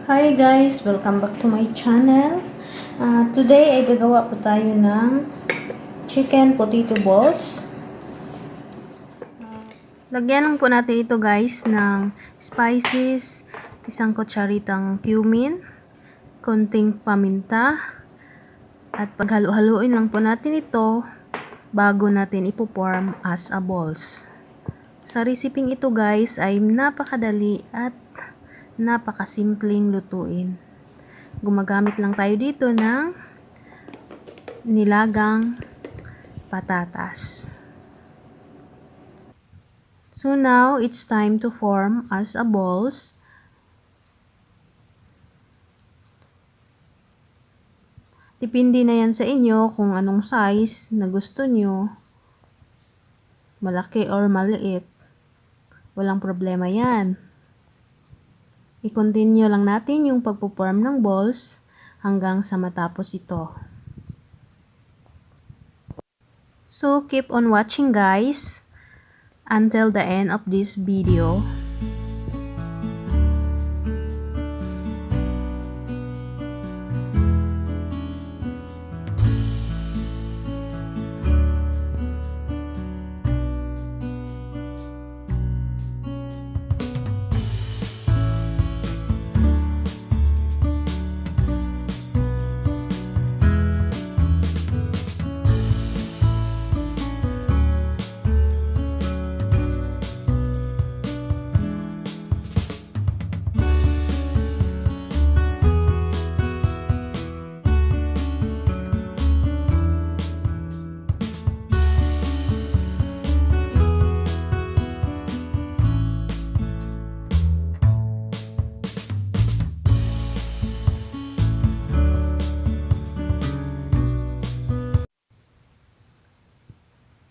Hi guys! Welcome back to my channel. Today ay gagawa po tayo ng chicken potato balls. Lagyan lang po natin ito guys ng spices, isang kutsaritang cumin, konting paminta, at paghalo-haluin lang po natin ito bago natin ipo-form as a balls. Sa resiping ito guys ay napakadali at napakasimpleng lutuin. Gumagamit lang tayo dito ng nilagang patatas. So now, it's time to form as a balls. Depende na yan sa inyo kung anong size na gusto nyo. Malaki or maliit. Walang problema yan. I-continue lang natin yung pagpo-form ng balls hanggang sa matapos ito. So, keep on watching guys until the end of this video.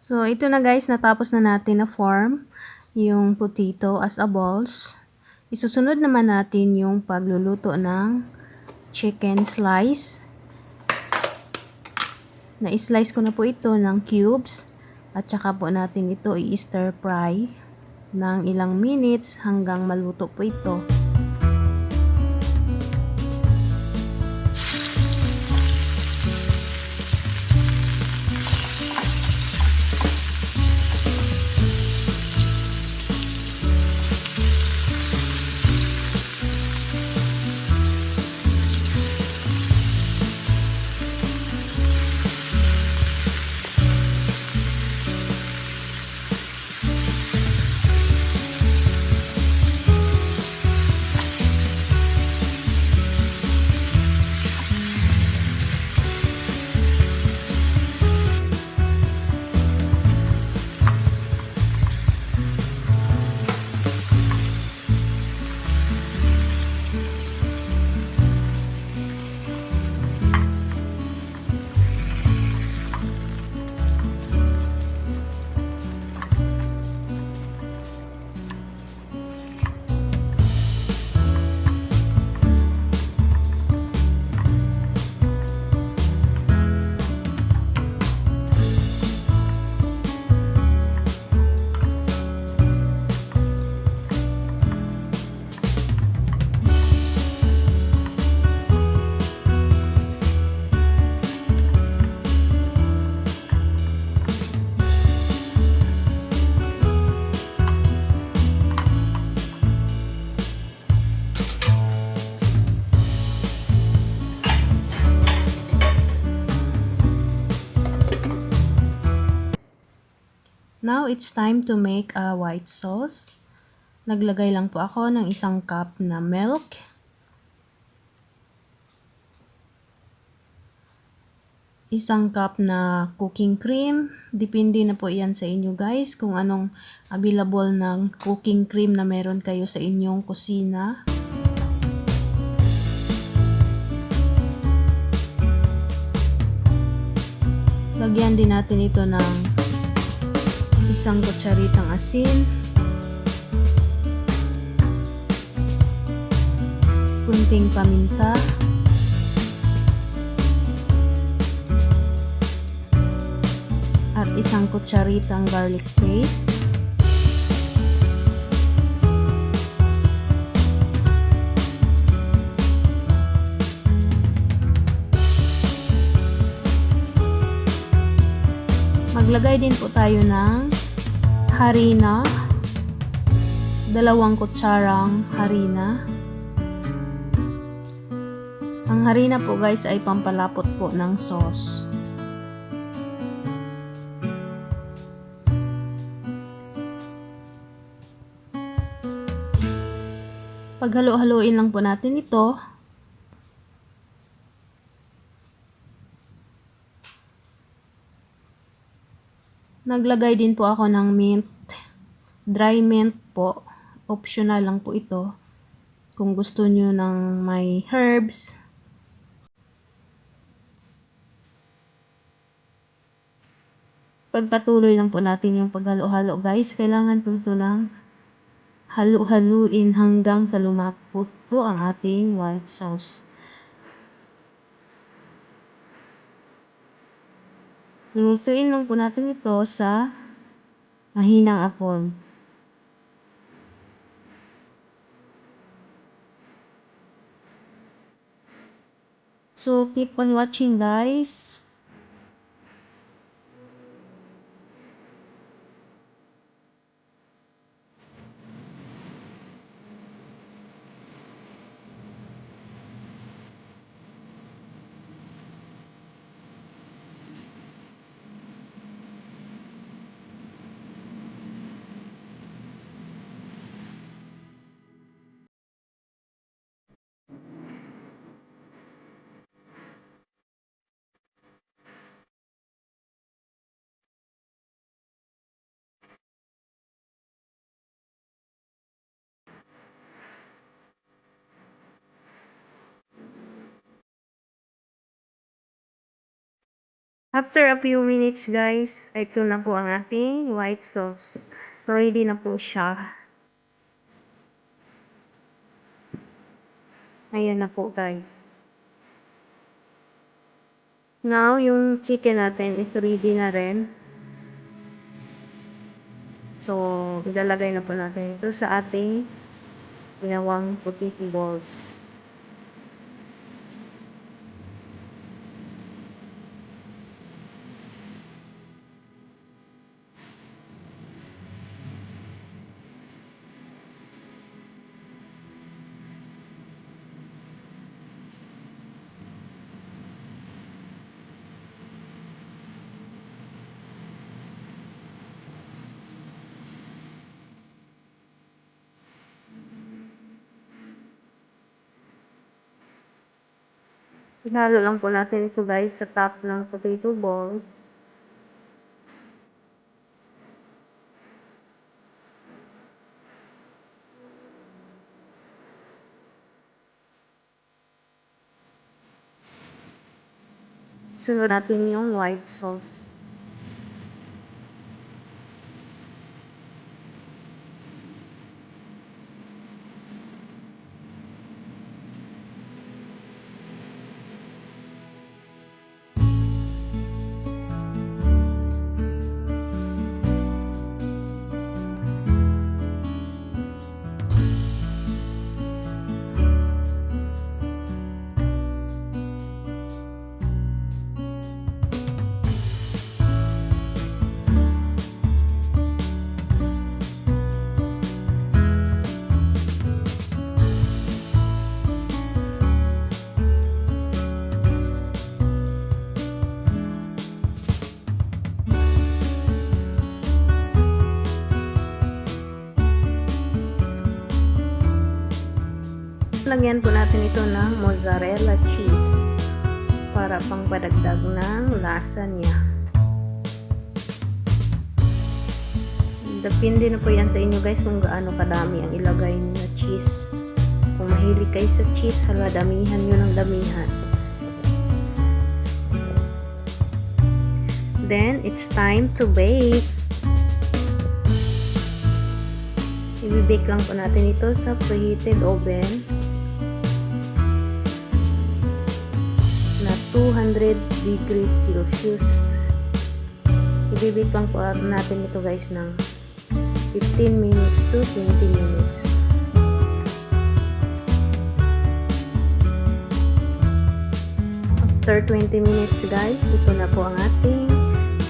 So, ito na guys, natapos na natin na form yung potato as a balls. Isusunod naman natin yung pagluluto ng chicken slice. Na-slice ko na po ito ng cubes. At saka po natin ito i-stir fry ng ilang minutes hanggang maluto po ito. Now, it's time to make a white sauce. Naglagay lang po ako ng 1 cup na milk. Isang cup na cooking cream. Depende na po yan sa inyo guys kung anong available ng cooking cream na meron kayo sa inyong kusina. Lagyan din natin ito ng 1 kutsaritang asin, kunting paminta, at 1 kutsaritang garlic paste, Maglagay din po tayo ng harina. 2 kutsarang harina. Ang harina po guys ay pampalapot po ng sauce. Paghalo-haloin lang po natin ito. Naglagay din po ako ng mint. Dry mint po. Optional lang po ito. Kung gusto nyo ng may herbs. Pagpatuloy lang po natin yung paghalo-halo guys. Kailangan po ito lang halo-haluin hanggang sa lumapot po ang ating white sauce. Lutuin lang po natin ito sa mahinang apoy. So, keep on watching guys. After a few minutes guys, ito na po ang ating white sauce. Ready na po siya. Ayan na po guys. Now, yung chicken natin is ready na rin. So, ilalagay na po natin ito sa ating ginawang potato balls. Ihalo lang po natin ito guys sa top ng potato balls. Sunod natin yung white sauce. Lagyan po natin ito ng mozzarella cheese para pang padagdag ng lasa niya. Depende na po yan sa inyo guys kung gaano kadami ang ilagay niyo na cheese. Kung mahilig kayo sa cheese, hala damihan nyo ng damihan. Then, it's time to bake. I-bake lang po natin ito sa preheated oven na 200 degrees Celsius. I-bake lang po natin ito guys ng 15 minutes to 20 minutes. After 20 minutes guys, ito na po ang ating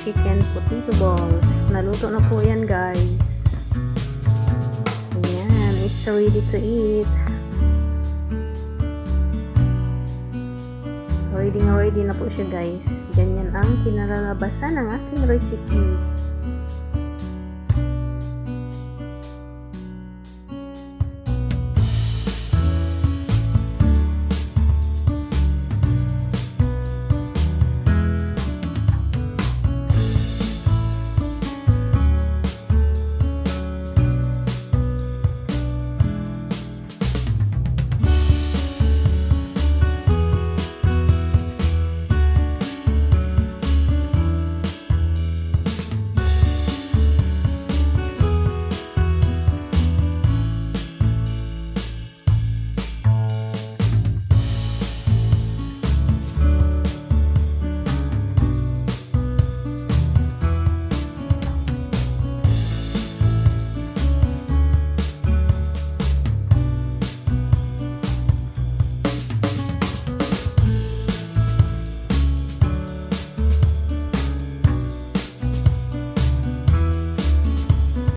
chicken potato balls. Naluto na po yan, guys. Ayan, it's ready to eat. Ready na po siya, guys. Ganyan ang kinalalabasan ng aking recipe.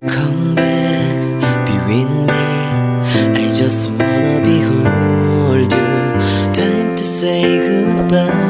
Come back, be with me. I just wanna behold you. Time to say goodbye.